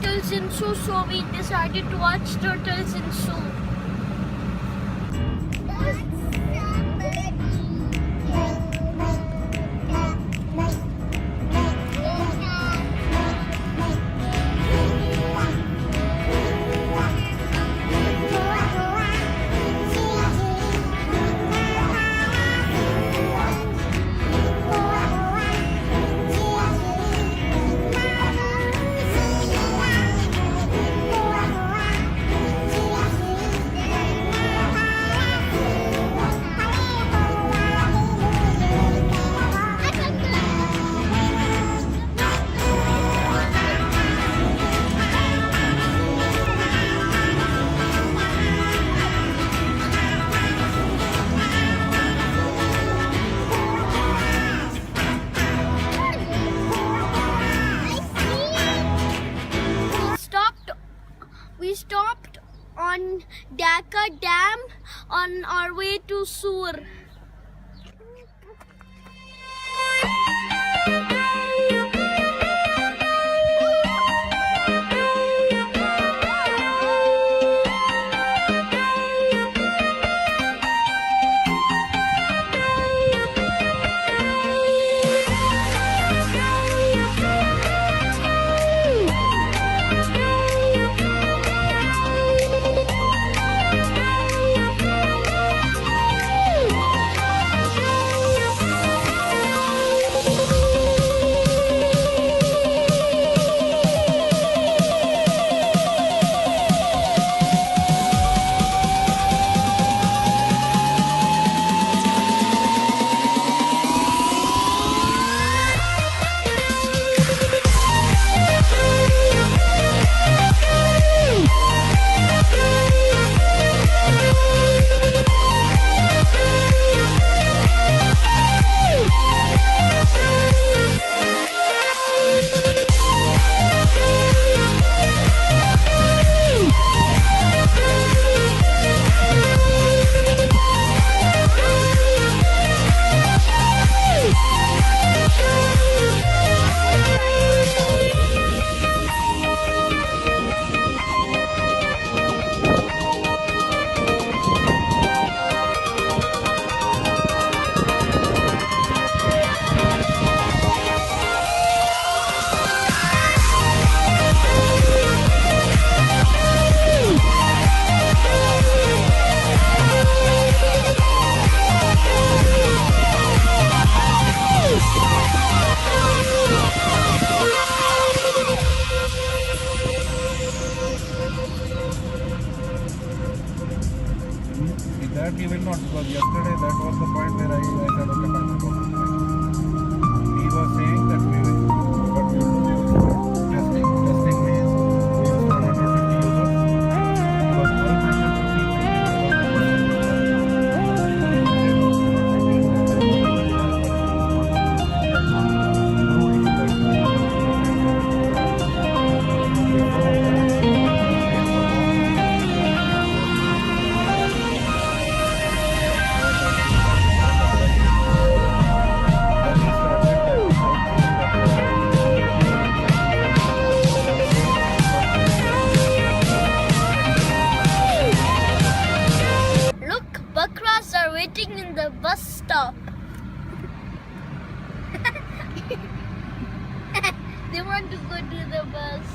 turtles in zoo, so we decided to watch turtles in zoo. We stopped on Dhaka Dam on our way to SUR. That he will not, because yesterday that was the point where I said okay fine. He was saying that we will, but we will do the testing. Testing means we use 150 users, because all questions should be Waiting in the bus stop. They want to go to the bus.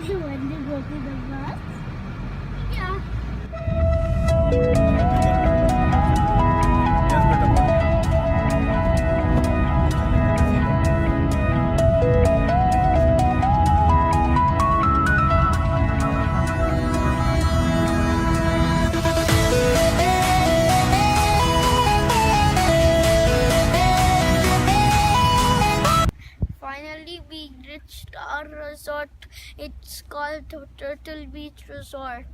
They want to go to the bus? Yeah. Finally, we reached our resort. It's called the Turtle Beach Resort.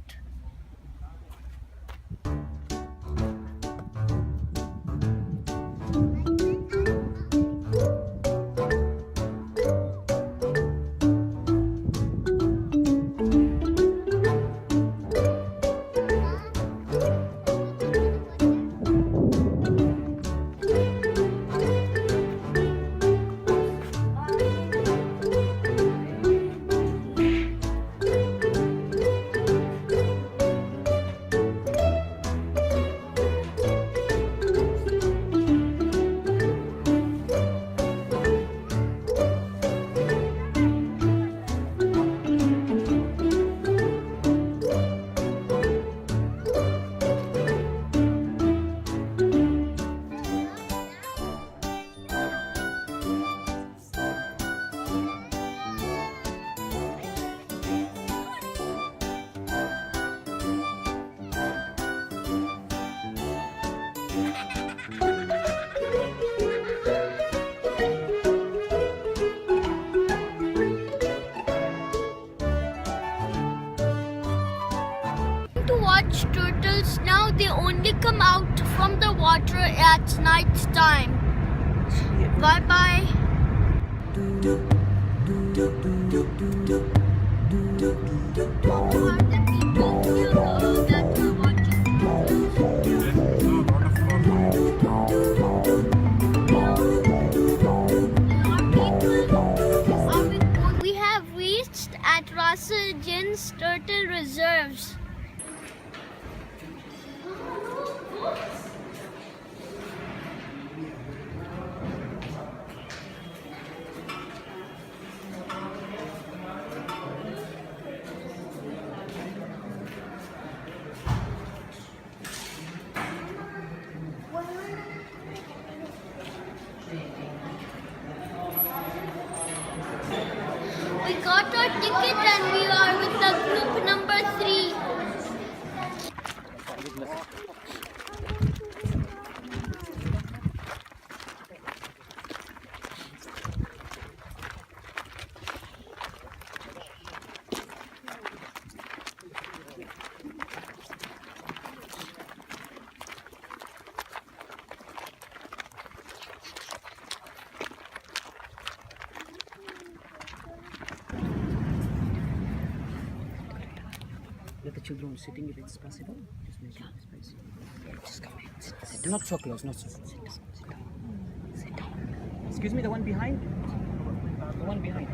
large turtles. Now they only come out from the water at night time. Bye bye. We have reached at Russell Jin's turtle reserves. We got our ticket and we are with the group number 3. Let the children sitting if it's possible. Just make it space. Just come in. Sit. Not so close, not so close. Sit down. Sit down. Excuse me, the one behind? The one behind.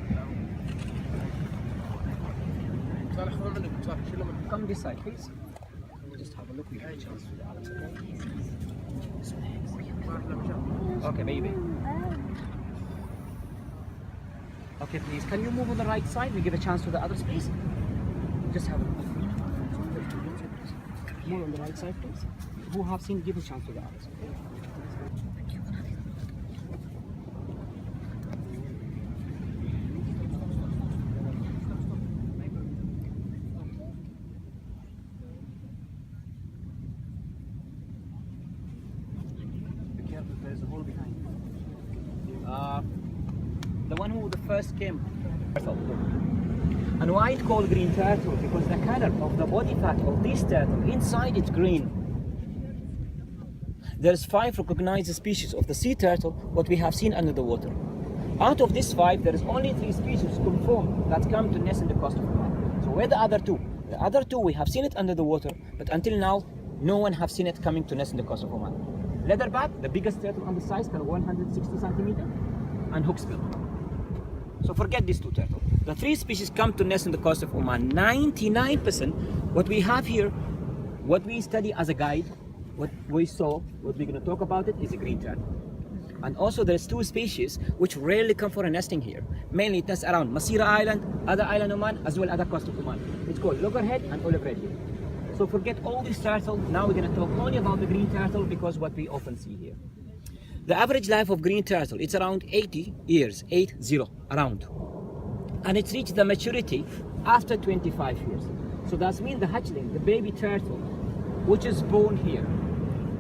Come this side, please. We'll just have a look. We have a chance to the others, okay? Okay, baby. Okay, please. Can you move on the right side? We give a chance to the others, please. Just have a look. More on the right side, please. Who have seen, give a chance to the others. Okay? Thank you. Be careful, there's a hole behind. The one who the first came. And why it called green turtle? Because the color of the body fat of this turtle, inside it's green. There's 5 recognized species of the sea turtle, what we have seen under the water. Out of these 5, there is only 3 species confirmed that come to nest in the coast of Oman. So where the other 2? The other 2, we have seen it under the water, but until now, no one have seen it coming to nest in the coast of Oman. Leatherback, the biggest turtle on the size, can 160 centimeters, and hawksbill. So forget these 2 turtles. The 3 species come to nest in the coast of Oman. 99%, what we have here, what we study as a guide, what we saw, what we're going to talk about it, is a green turtle. And also there's 2 species which rarely come for a nesting here. Mainly it nests around Masira Island, other island Oman, as well as other coast of Oman. It's called loggerhead and olive red here. So forget all these turtles. Now we're going to talk only about the green turtle because what we often see here. The average life of green turtle, it's around 80 years, 80, around. And it's reached the maturity after 25 years. So that means the hatchling, the baby turtle, which is born here,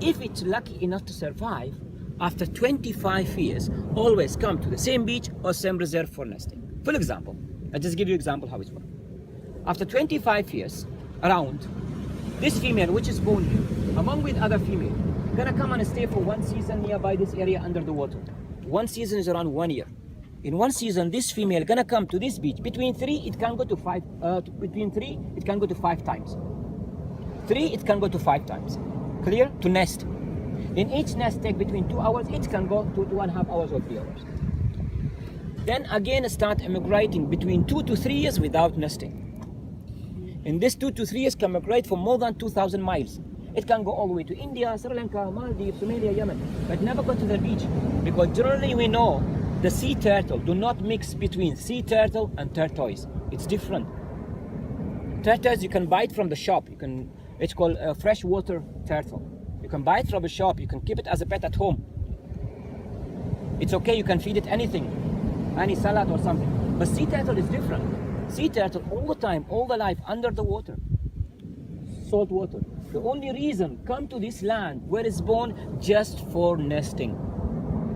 if it's lucky enough to survive, after 25 years, always come to the same beach or same reserve for nesting. For example, I'll just give you an example how it's works. After 25 years, around, this female, which is born here, along with other female, gonna come and stay for 1 season nearby this area under the water. 1 season is around 1 year. In 1 season, this female gonna come to this beach. Between 3, it can go to 5. Between 3, it can go to 5 times. 3, it can go to 5 times. Clear? To nest. In each nest take between 2 hours. It can go to 2.5 hours or 3 hours. Then again start immigrating between 2 to 3 years without nesting. In this 2 to 3 years can migrate for more than 2,000 miles. It can go all the way to India, Sri Lanka, Maldives, Somalia, Yemen, but never go to the beach. Because generally we know the sea turtle do not mix between sea turtle and tortoise. It's different. Turtles you can buy it from the shop. It's called a freshwater turtle. You can buy it from the shop. You can keep it as a pet at home. It's okay. You can feed it anything, any salad or something. But sea turtle is different. Sea turtle all the time, all the life under the water, salt water. The only reason come to this land where it's born just for nesting.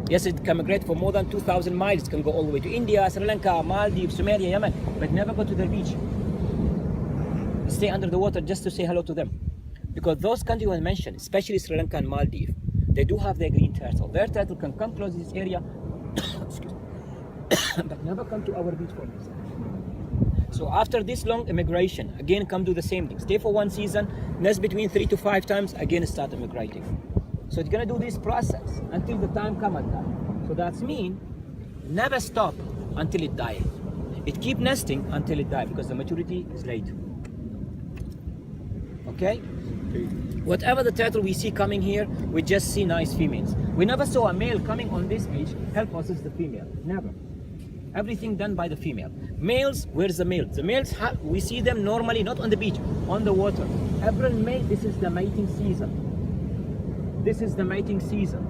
Yes, it can migrate for more than 2,000 miles. It can go all the way to India, Sri Lanka, Maldives, Somalia, Yemen, but never go to the beach. Stay under the water just to say hello to them. Because those countries I mentioned, especially Sri Lanka and Maldives, they do have their green turtle. Their turtle can come close to this area, excuse me, but never come to our beach for this. So after this long immigration, again come do the same thing. Stay for 1 season, nest between 3 to 5 times, again start immigrating. So it's gonna do this process until the time come and die. So that's mean never stop until it die. It keep nesting until it die because the maturity is late. Okay? Whatever the turtle we see coming here, we just see nice females. We never saw a male coming on this beach help us as the female. Never. Everything done by the female. Males, where's the males? The males, we see them normally not on the beach, on the water. April, May, this is the mating season. This is the mating season.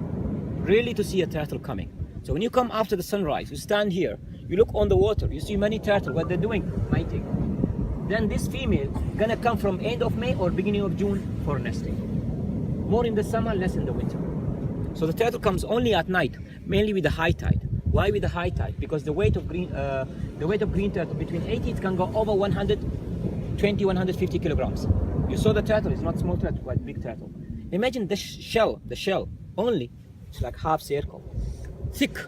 Really to see a turtle coming. So when you come after the sunrise, you stand here, you look on the water, you see many turtles, what they're doing? Mating. Then this female gonna come from end of May or beginning of June for nesting. More in the summer, less in the winter. So the turtle comes only at night, mainly with the high tide. Why with the high tide? Because the weight of green turtle between 80, it can go over 120, 150 kilograms. You saw the turtle, it's not small turtle, quite big turtle. Imagine the shell only, it's like half circle, thick,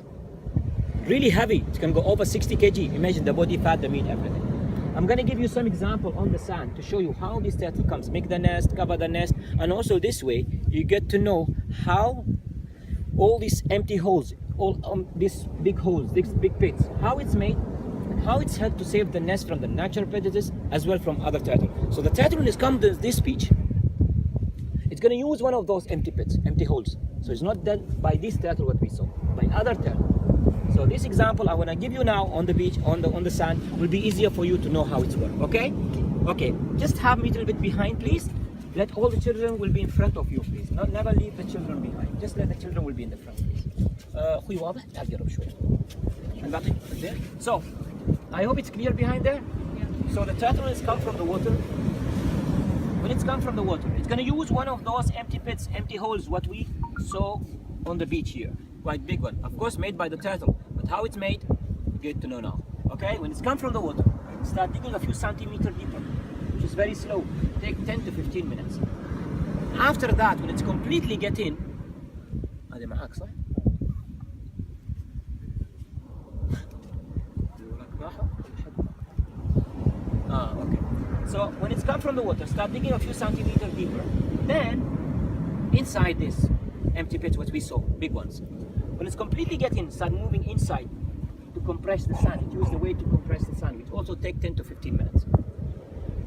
really heavy. It can go over 60 kg. Imagine the body fat, the meat, everything. I'm gonna give you some example on the sand to show you how this turtle comes, make the nest, cover the nest, and also this way you get to know how all these empty holes, all these big holes, these big pits, how it's made, and how it's helped to save the nest from the natural predators as well from other turtles. So the turtle when it's come to this beach, it's going to use one of those empty pits, empty holes. So it's not done by this turtle what we saw, by other turtle. So this example I want to give you now on the beach, on the sand, will be easier for you to know how it's work. Okay? Okay. Just have me a little bit behind, please. Let all the children will be in front of you, please. Never leave the children behind. Just let the children will be in the front, please. أخوي واضح؟ تعال قرب شوي. So, I hope it's clear behind there. So the turtle is come from the water. When it's come from the water, it's going to use one of those empty pits, empty holes, what we saw on the beach here. Quite big one. Of course, made by the turtle. But how it's made, you get to know now. Okay? When it's come from the water, start digging a few centimeters deeper, which is very slow. Take 10 to 15 minutes. After that, when it's completely get in, هذه معاك صح؟ Okay. So when it's come from the water, start digging a few centimeters deeper. Then inside this empty pit, what we saw, big ones. When it's completely getting, start moving inside to compress the sand. Use the weight to compress the sand, which also take 10 to 15 minutes.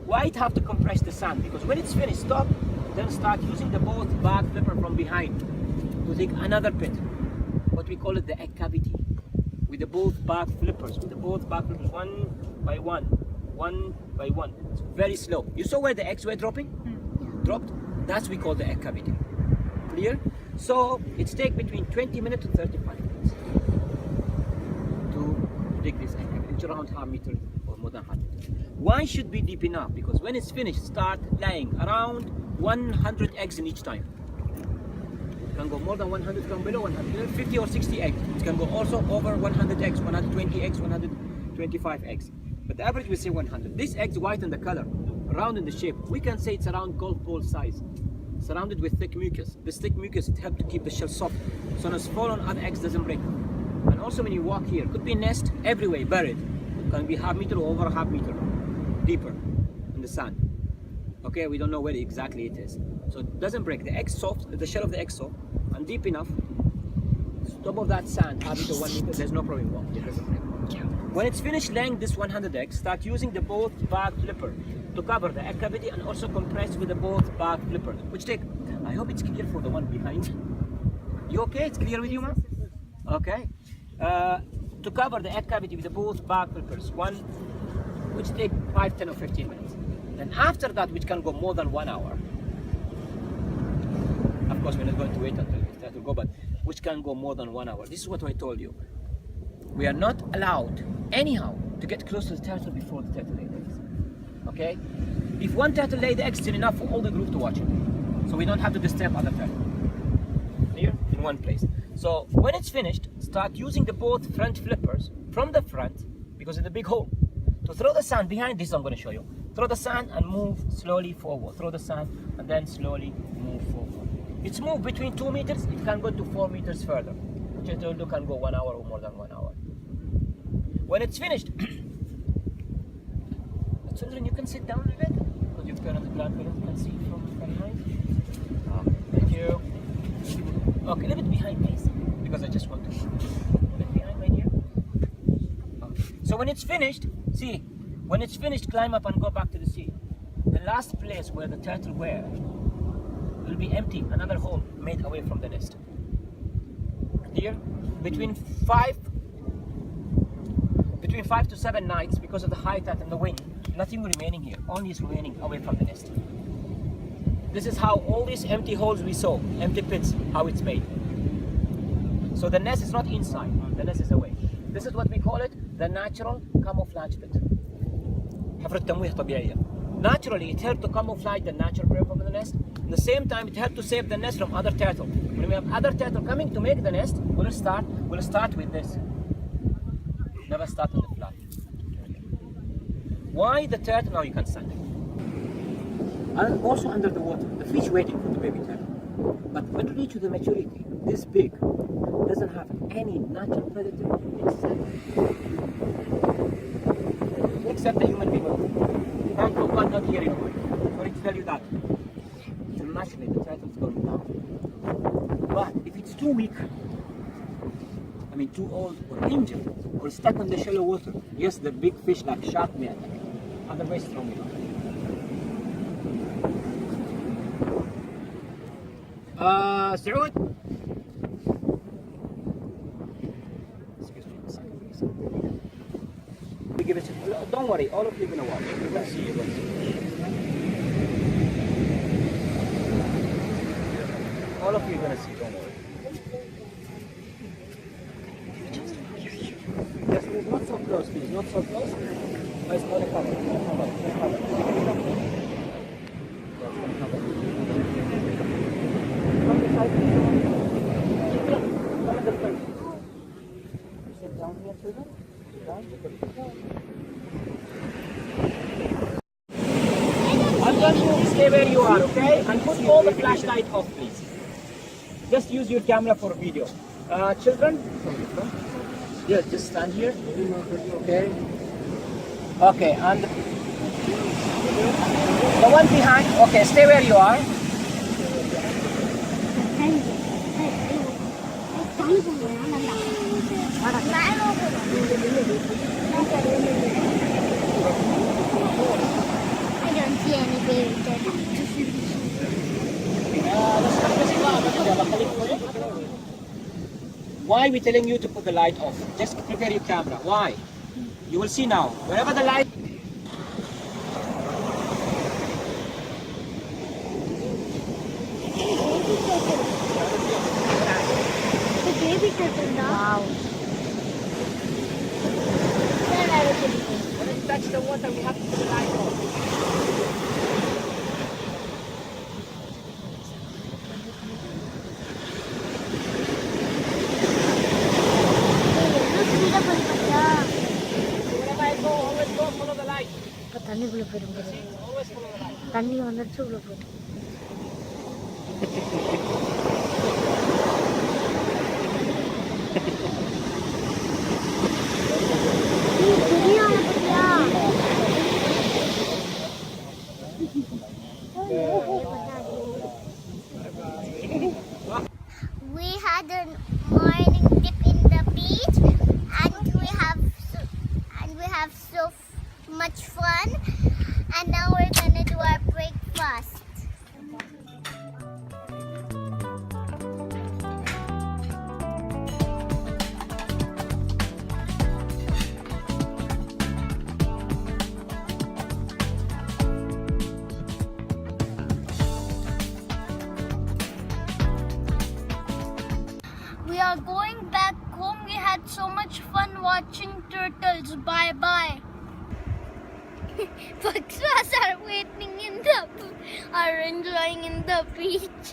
Why it have to compress the sand? Because when it's finished, stop, then start using the both back flipper from behind to dig another pit. What we call it the egg cavity. With the both back flippers, one by one. It's very slow. You saw where the eggs were dropping? Dropped? That's we call the egg cavity. Clear? So it's take between 20 minutes to 35 minutes to dig this egg cavity. It's around half meter or more than half meter. Why should be deep enough? Because when it's finished, start laying around 100 eggs in each time. It can go more than 100, can below 100, 50 or 60 eggs. It can go also over 100 eggs, 120 eggs, 125 eggs. But the average we say 100. This egg's white in the color, round in the shape. We can say it's around golf ball size, surrounded with thick mucus. This thick mucus, it helps to keep the shell soft, so when it's fall on other eggs doesn't break. And also when you walk here, could be nest everywhere buried. It can be half meter or over half meter deeper in the sand. Okay, we don't know where exactly it is. So it doesn't break. The egg's soft, the shell of the egg soft, and deep enough. Top of that sand, half meter, 1 meter, there's no problem walk. It doesn't break. When it's finished laying this 100 eggs, start using the both back flipper to cover the egg cavity and also compress with the both back flipper. Which take, I hope it's clear for the one behind. You okay? It's clear with you, ma'am? Okay. To cover the egg cavity with the both back flippers, one, which take 5, 10 or 15 minutes. Then after that, which can go more than 1 hour. Of course, we're not going to wait until it starts to go, but which can go more than 1 hour. This is what I told you. We are not allowed anyhow to get close to the turtle before the turtle lays the eggs. Okay? If one turtle lays the eggs, it's enough for all the group to watch it. So we don't have to disturb other turtles. Here in one place. So when it's finished, start using the both front flippers from the front, because it's a big hole, to throw the sand behind this. I'm going to show you. Throw the sand and move slowly forward. Throw the sand and then slowly move forward. It's moved between 2 meters. It can go to 4 meters further. It can go 1 hour or more than 1 hour. When it's finished, children, you can sit down a bit because your parents and grandparents can see from behind. Thank you. Okay, a little bit behind, please, because I just want to. A bit behind, right here. Okay. So when it's finished, see, when it's finished, climb up and go back to the sea. The last place where the turtle were will be empty, another hole made away from the nest. Here, between 5 to 7 nights, because of the high tide and the wind, nothing remaining here, only is remaining away from the nest. This is how all these empty holes we saw, empty pits, how it's made. So the nest is not inside, the nest is away. This is what we call it, the natural camouflage pit. حفرة تمويه طبيعية. Naturally, it helped to camouflage the natural prey from the nest. At the same time, it helped to save the nest from other turtle. When we have other turtle coming to make the nest, we'll start with this. Never start with the flat. Why the turtle? Now you can stand. And also under the water, the fish waiting for the baby turtle. But when it reaches the maturity, this big, doesn't have any natural predator except the human being. Thank God not here anymore. Sorry to tell you that. Internationally, the turtle is going down. But if it's too weak, too old or injured or stuck in the shallow water, yes, the big fish like shark may attack. Otherwise, throw me down. Saud? Excuse me a second, please. We give it a, don't worry, all of you are going to watch. You're going to see, you're going to see. All of you are going to see, don't worry. Yes, please, not so close, please, not so close. Oh, it's going to cover, it's going to cover, it's going to cover. It's going to cover. Come this side, please. Come at the front. Sit down here, children. Sit down. I'm going to stay where you are, okay? And put all the flashlight off, please. Just use your camera for video. Children? Yeah, just stand here. Okay. Okay, and the one behind, okay, stay where you are. I don't see any baby turtle. Why are we telling you to put the light off? Just prepare your camera. Why? You will see now. Wherever the light... The baby turtle now. Wow. When it touches the water, we have to put the light off. தண்ணி உள்ள போயிடும் தண்ணி வந்துடுச்சு உள்ள போயிடும் We had a morning dip in the beach, and we have so much fun. And now we're gonna do our breakfast. We are going back home. We had so much fun watching turtles. Bye bye. Foxes are waiting are enjoying in the beach.